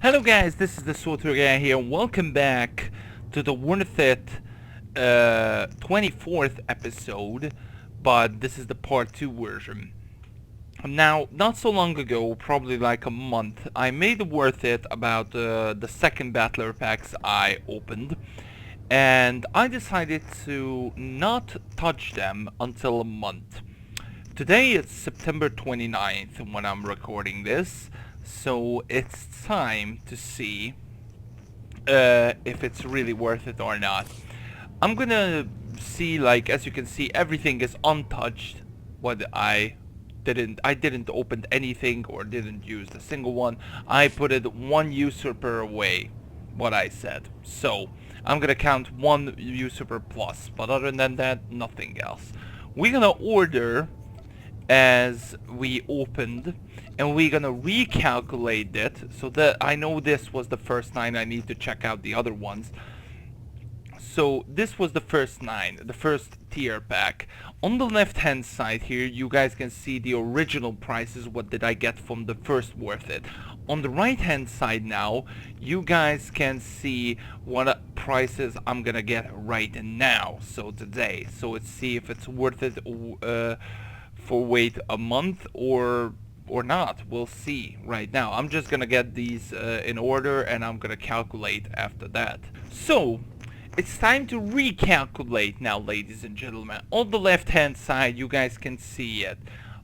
Hello guys, this is the SWTOR guy here. Welcome back to the Worth It 24th episode, but this is the part 2 version. Now, not so long ago, probably like a month, I made a Worth It about the second Battler packs I opened, and I decided to not touch them until a month. Today it's September 29th when I'm recording this, so it's time to see if it's really worth it or not. I'm gonna see, like, as you can see, everything is untouched. What I didn't open anything or didn't use a single one. I put it one usurper away, what I said. So I'm gonna count one usurper plus, but other than that, nothing else. We're gonna order as we opened, and we're gonna recalculate it so that I know this was the first 9. I need to check out the other ones. So this was the first 9, the first tier pack. On the left hand side here you guys can see the original prices, what did I get from the first Worth It. On the right hand side now you guys can see what prices I'm gonna get right now, so today. So let's see if it's worth it for wait a month or not. We'll see right now. I'm just gonna get these in order and I'm gonna calculate after that. So it's time to recalculate now, ladies and gentlemen. On the left hand side you guys can see it,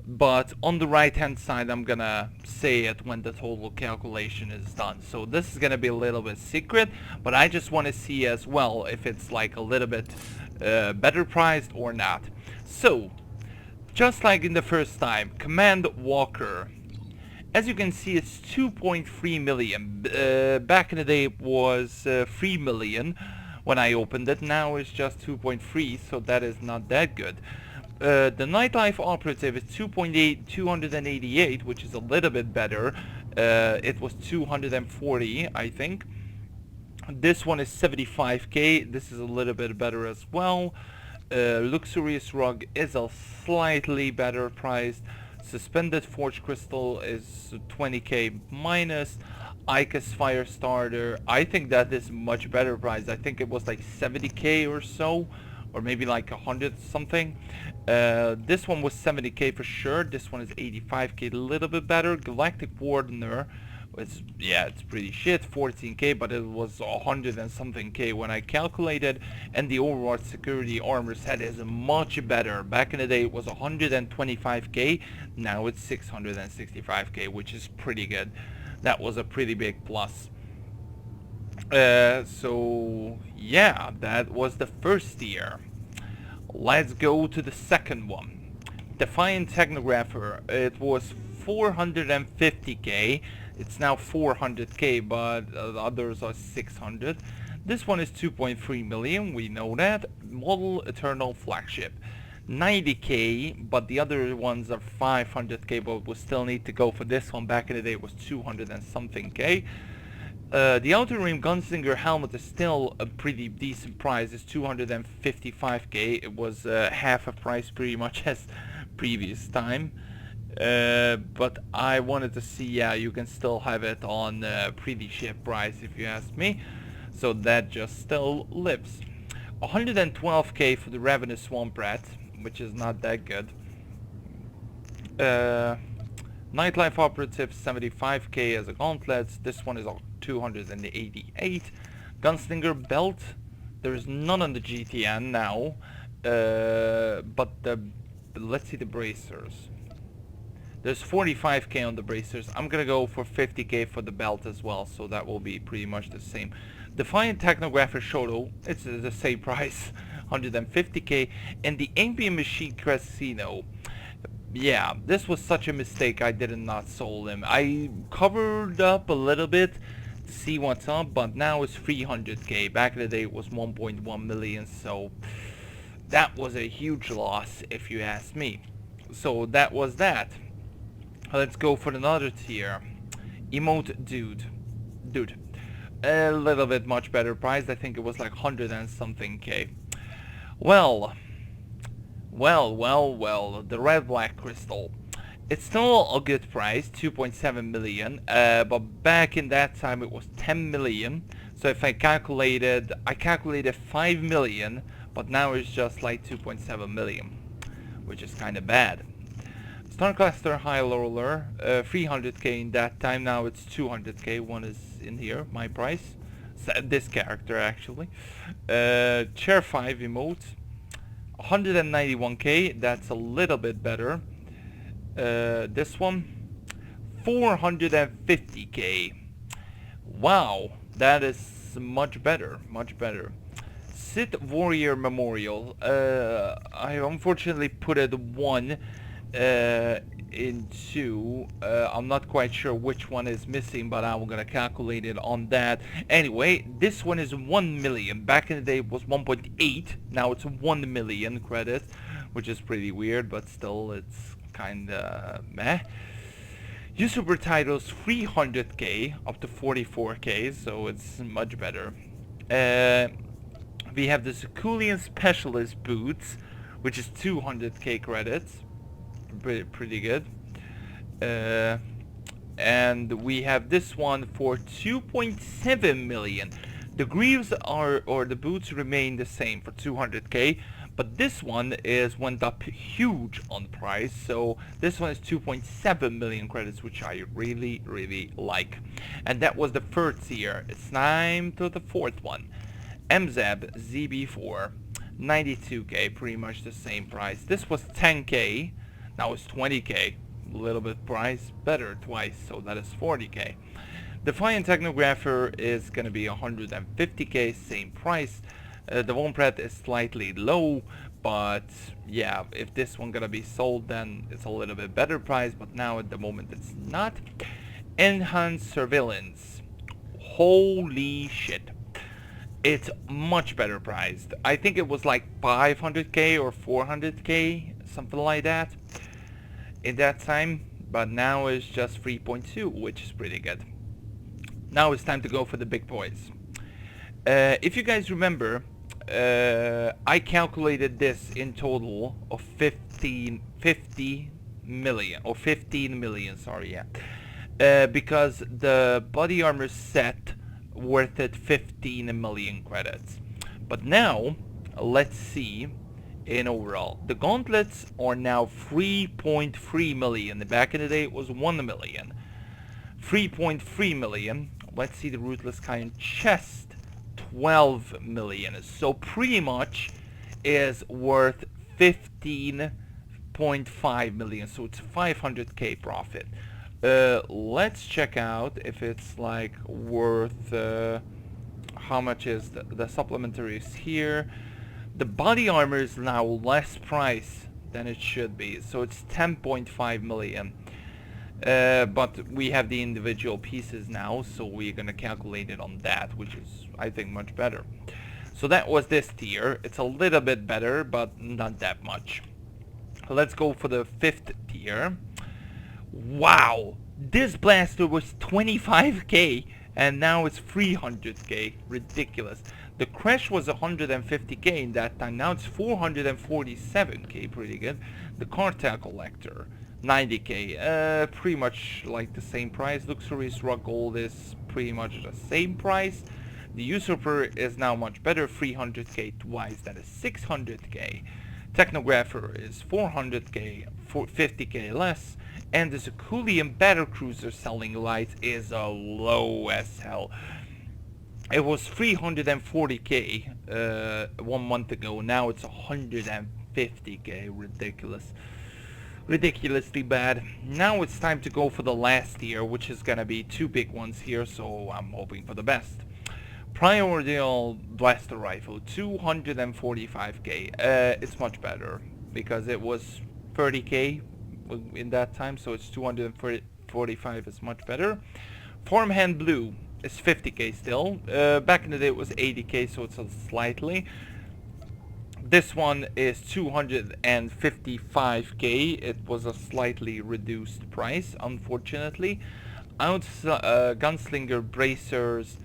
but on the right hand side I'm gonna say it when the total calculation is done. So this is gonna be a little bit secret, but I just want to see as well if it's like a little bit better priced or not. So just like in the first time, Command Walker. As you can see, it's 2.3 million. Back in the day it was 3 million when I opened it. Now it's just 2.3, so that is not that good. The Nightlife Operative is 288, which is a little bit better. It was 240, I think. This one is 75k. This is a little bit better as well. Luxurious Rug is a slightly better priced. Suspended Forge Crystal is 20k minus. Icus Fire Starter, I think that is much better priced. I think it was like 70k or so, or maybe like 100 something. This one was 70k for sure. This one is 85k, a little bit better. Galactic Wardener, it's pretty shit, 14k, but it was 100 and something k when I calculated. And the Overwatch Security Armor set is much better. Back in the day it was 125k, now it's 665k, which is pretty good. That was a pretty big plus. So yeah, that was the first tier. Let's go to the second one. Defiant Technographer, it was 450k. It's now 400k, but the others are 600. This one is 2.3 million, we know that. Model Eternal Flagship, 90k, but the other ones are 500k, but we still need to go for this one. Back in the day it was 200 and something k. The Outer Rim Gunslinger helmet is still a pretty decent price. It's 255k. It was half a price pretty much as previous time. But I wanted to see, yeah, you can still have it on pretty shit price if you ask me. So that just still lives. 112k for the Ravenous Swamp Rat, which is not that good. Nightlife Operative, 75k as a gauntlet. This one is 288. Gunslinger Belt, there's none on the GTN now. But let's see the bracers. There's 45k on the bracers. I'm gonna go for 50k for the belt as well, so that will be pretty much the same. Defiant Technographer Shoto, it's the same price, 150k. And the Amphibian Machine Casino, yeah, this was such a mistake. I did not sold him. I covered up a little bit to see what's up, but now it's 300k. Back in the day it was 1.1 million, so that was a huge loss if you ask me. So that was that. Let's go for another tier. Emote Dude. A little bit much better priced. I think it was like 100 and something k. Well, the Red Black Crystal. It's still a good price, 2.7 million, but back in that time it was 10 million. So if I calculated 5 million, but now it's just like 2.7 million, which is kind of bad. Starcluster High Roller, 300k in that time, now it's 200k, one is in here, my price. This character actually. Chair 5 emote, 191k, that's a little bit better. This one, 450k. Wow, that is much better, much better. Sith Warrior Memorial. I unfortunately put it 1 into. I'm not quite sure which one is missing, but I'm gonna calculate it on that. Anyway, this one is 1 million. Back in the day it was 1.8. Now it's 1 million credits, which is pretty weird, but still it's kinda meh. Usurper titles 300k up to 44k, so it's much better. We have the Zakulian Specialist boots, which is 200k credits, pretty good. And we have this one for 2.7 million. The greaves or the boots remain the same for 200k, but this one went up huge on price, so this one is 2.7 million credits, which I really like. And that was the third tier. It's time to the fourth one. MZEB ZB4, 92k, pretty much the same price. This was 10k, now it's 20k, a little bit price better twice, so that is 40k. Defiant Technographer is gonna be 150k, same price. The Wompret is slightly low, but yeah, if this one gonna be sold, then it's a little bit better price, but now at the moment it's not. Enhanced Surveillance, holy shit, it's much better priced. I think it was like 500k or 400k, something like that in that time, but now it's just 3.2, which is pretty good. Now it's time to go for the big boys. If you guys remember, I calculated this in total of 15 million, sorry, yeah. Because the body armor set worth it 15 million credits. But now, let's see in overall. The gauntlets are now 3.3 million. Back in the day it was 1 million. 3.3 million. Let's see the Ruthless Kind chest, 12 million. So pretty much is worth 15.5 million. So it's 500k profit. Let's check out if it's like worth how much is the supplementaries here. The body armor is now less price than it should be, so it's 10.5 million. But we have the individual pieces now, so we're gonna calculate it on that, which is, I think, much better. So that was this tier. It's a little bit better, but not that much. Let's go for the fifth tier. Wow, this blaster was 25k and now it's 300k. Ridiculous. The crash was 150k in that time, now it's 447k, pretty good. The Cartel Collector, 90k, pretty much like the same price. Luxurious Rock Gold is pretty much the same price. The Usurper is now much better, 300k twice, that is 600k. Technographer is 400k, 50k less. And the Zakulian Battlecruiser selling light is low as hell. It was 340k 1 month ago, now it's 150k, ridiculous. Ridiculously bad. Now it's time to go for the last tier, which is gonna be 2 big ones here, so I'm hoping for the best. Primordial Blaster Rifle, 245k. It's much better, because it was 30k in that time, so it's 245 is much better. Farmhand Blue is 50k still. Back in the day it was 80k, so it's a slightly. This one is 255k. It was a slightly reduced price, unfortunately. Gunslinger Bracers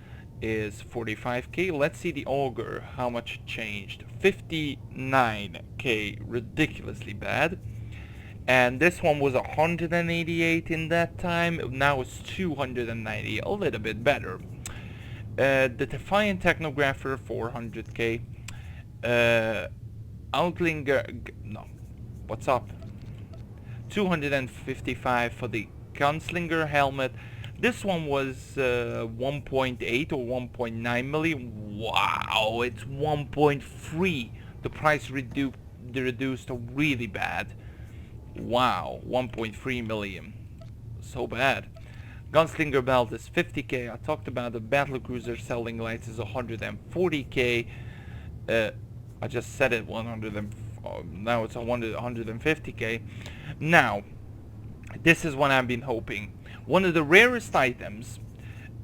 is 45k. Let's see the Augur, how much it changed. 59k, ridiculously bad. and this one was 188 in that time. Now it's 290, a little bit better. The Defiant Technographer 400k. Outlinger, no, what's up? 255 for the Gunslinger helmet. This one was 1.8 or 1.9 million. Wow, it's 1.3. The price reduced really bad. Wow, 1.3 million. So bad. Gunslinger belt is 50k. I talked about the Battlecruiser selling lights is 140k. I just said it 100 now it's 150k. Now, this is what I've been hoping. One of the rarest items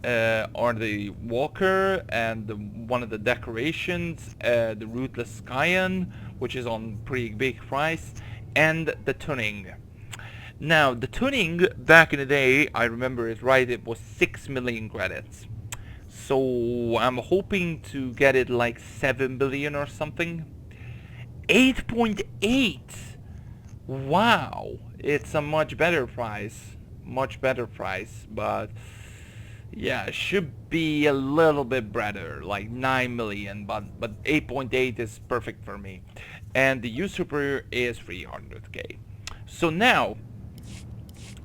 are the Walker and one of the decorations, the Rootless Scion, which is on pretty big price, and the tuning. Now, the tuning, back in the day, I remember it right, it was 6 million credits. So, I'm hoping to get it like 7 billion or something. 8.8! Wow! It's a much better price. Much better price, but yeah, it should be a little bit better, like 9 million, but 8.8 is perfect for me. And the usurper is 300k. So now,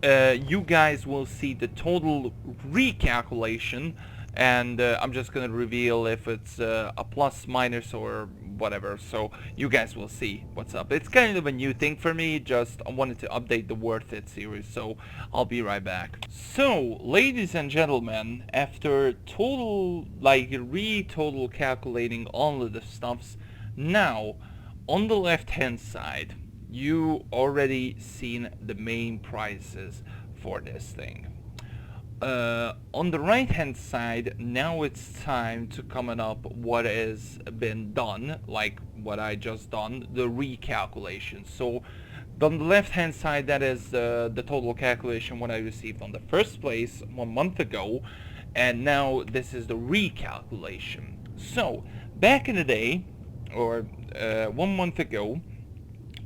you guys will see the total recalculation, and I'm just gonna reveal if it's a plus, minus, or whatever, so you guys will see what's up. It's kind of a new thing for me, just I wanted to update the Worth It series, so I'll be right back. So, ladies and gentlemen, after total, total calculating all of the stuffs, now, on the left hand side, you already seen the main prices for this thing. On the right hand side, now it's time to comment up what has been done, like what I just done, the recalculation. So on the left hand side, that is the total calculation what I received on the first place 1 month ago, and now this is the recalculation. So back in the day, or 1 month ago,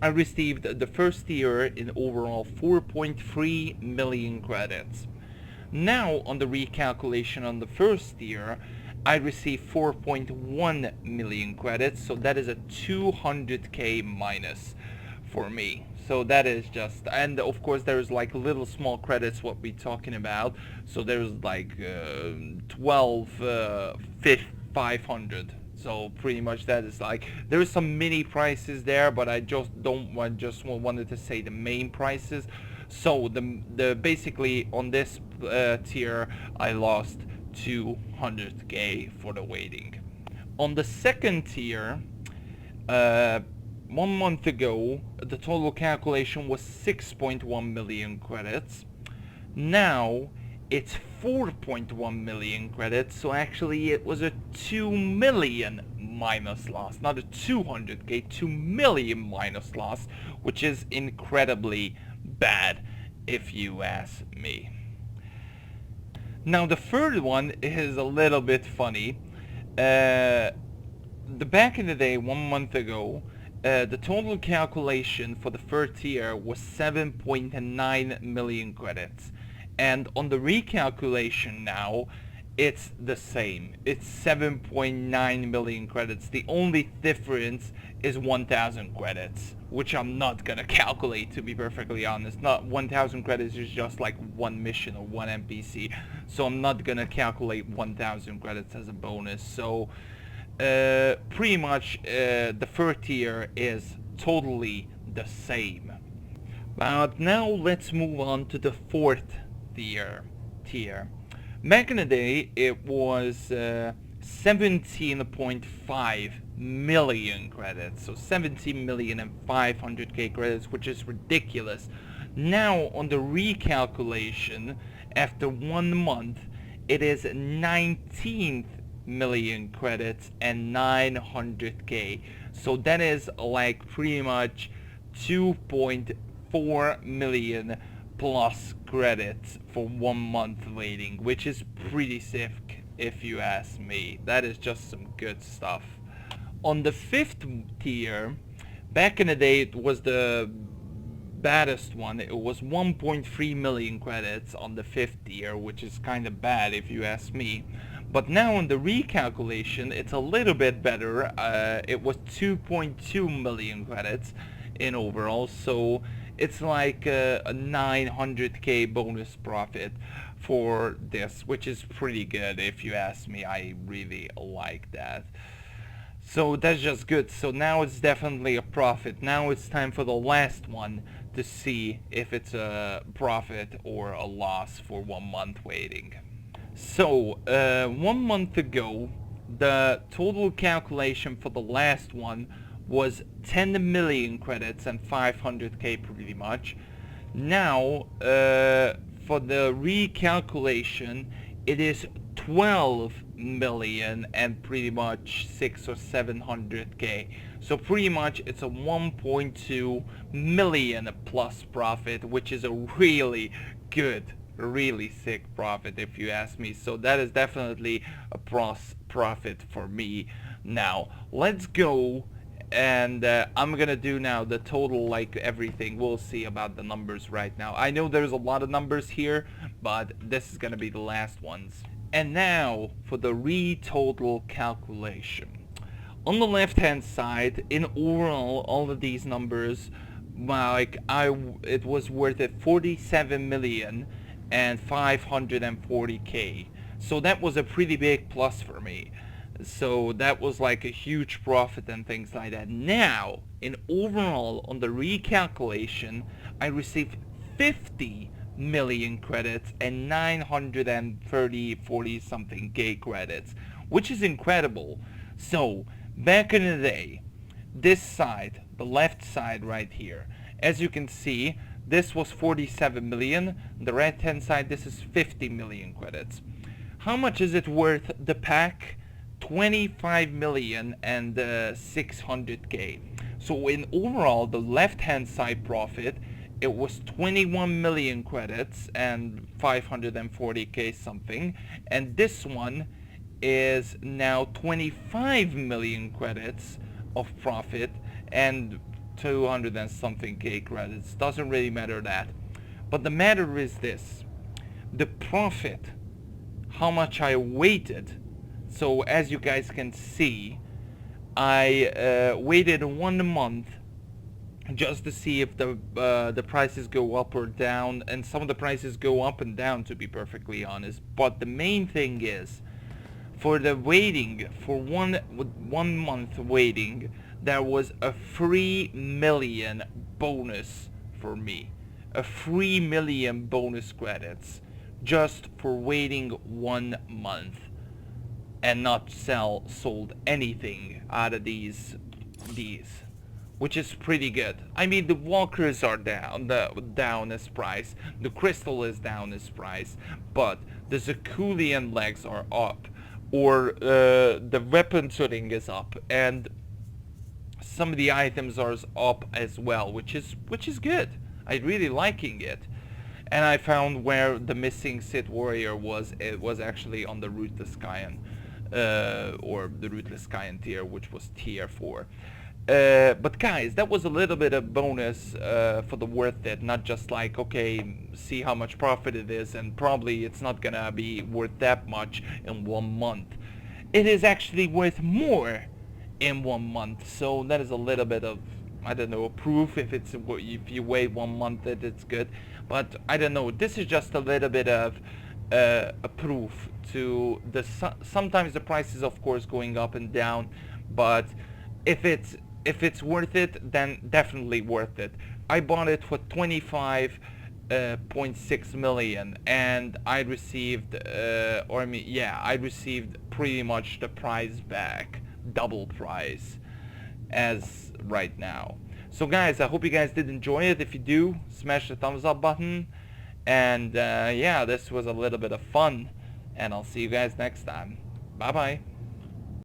I received the first tier in overall 4.3 million credits. Now, on the recalculation on the first tier, I received 4.1 million credits, so that is a 200k minus for me. So that is just, and of course there's like little small credits what we're talking about. So there's like 500. So pretty much that is like, there is some mini prices there, but I just wanted to say the main prices. So the basically on this tier I lost 200k for the waiting. On the second tier, 1 month ago the total calculation was 6.1 million credits. Now it's 4.1 million credits, so actually it was a 2 million minus loss, not a 200k, 2 million minus loss, which is incredibly bad if you ask me. Now the third one is a little bit funny. Back in the day, 1 month ago, the total calculation for the third tier was 7.9 million credits, and on the recalculation now it's the same. It's 7.9 million credits. The only difference is 1,000 credits, which I'm not gonna calculate, to be perfectly honest. Not 1,000 credits is just like one mission or one NPC, so I'm not gonna calculate 1,000 credits as a bonus. So pretty much the third tier is totally the same. But now let's move on to the fourth tier. Back in the day, it was 17.5 million credits, so 17,500,000 credits, which is ridiculous. Now, on the recalculation, after 1 month, it is 19 million credits and 900k. So that is like pretty much 2.4 million plus credits for 1 month waiting, which is pretty sick if you ask me. That is just some good stuff. On the fifth tier, back in the day it was the baddest one, it was 1.3 million credits on the 5th tier, which is kind of bad if you ask me. But now on the recalculation, it's a little bit better. It was 2.2 million credits in overall, so it's like a 900k bonus profit for this, which is pretty good if you ask me. I really like that. So that's just good. So now it's definitely a profit. Now it's time for the last one to see if it's a profit or a loss for 1 month waiting. So 1 month ago, the total calculation for the last one was 10 million credits and 500k pretty much. Now for the recalculation, it is 12 million and pretty much 600 or 700k. So pretty much it's a 1.2 million plus profit, which is a really good, really sick profit if you ask me. So that is definitely a profit for me. Now let's go, and I'm gonna do now the total, like everything. We'll see about the numbers right now. I know there's a lot of numbers here, but this is gonna be the last ones. And now for the retotal calculation. On the left hand side, in overall, all of these numbers, like it was worth it 47 million and 540k. So that was a pretty big plus for me. So that was like a huge profit and things like that. Now, in overall, on the recalculation, I received 50 million credits and 40 something K credits, which is incredible. So back in the day, this side, the left side right here, as you can see, this was 47 million. The right hand side, this is 50 million credits. How much is it worth, the pack? 25 million and 600k. So in overall, the left hand side profit, it was 21 million credits and 540k something, and this one is now 25 million credits of profit and 200 and something k credits. Doesn't really matter that, but the matter is this: the profit, how much I waited. So as you guys can see, I waited 1 month just to see if the prices go up or down, and some of the prices go up and down, to be perfectly honest. But the main thing is, for the waiting, for one month waiting, there was a 3 million bonus for me, a 3 million bonus credits just for waiting 1 month and not sold anything out of these, which is pretty good. I mean, the walkers are down, down as price, the crystal is down as price, but the Zakulian legs are up, or the weapon tuning is up, and some of the items are up as well, which is good. I really liking it. And I found where the missing Sith warrior was. It was actually on the Rootless Kayan, or the Rootless Kayan tier, which was tier 4. But guys, that was a little bit of bonus for the worth it, not just like, okay, see how much profit it is, and probably it's not gonna be worth that much in 1 month. It is actually worth more in 1 month, so that is a little bit of, I don't know, proof if you wait 1 month that it's good. But I don't know, this is just a little bit of a proof to the sometimes the price is of course going up and down, but if it's worth it, then definitely worth it. I bought it for 25.6 million, and I received I received pretty much the price back, double price as right now. So guys, I hope you guys did enjoy it. If you do, smash the thumbs up button, and yeah, this was a little bit of fun, and I'll see you guys next time. Bye bye.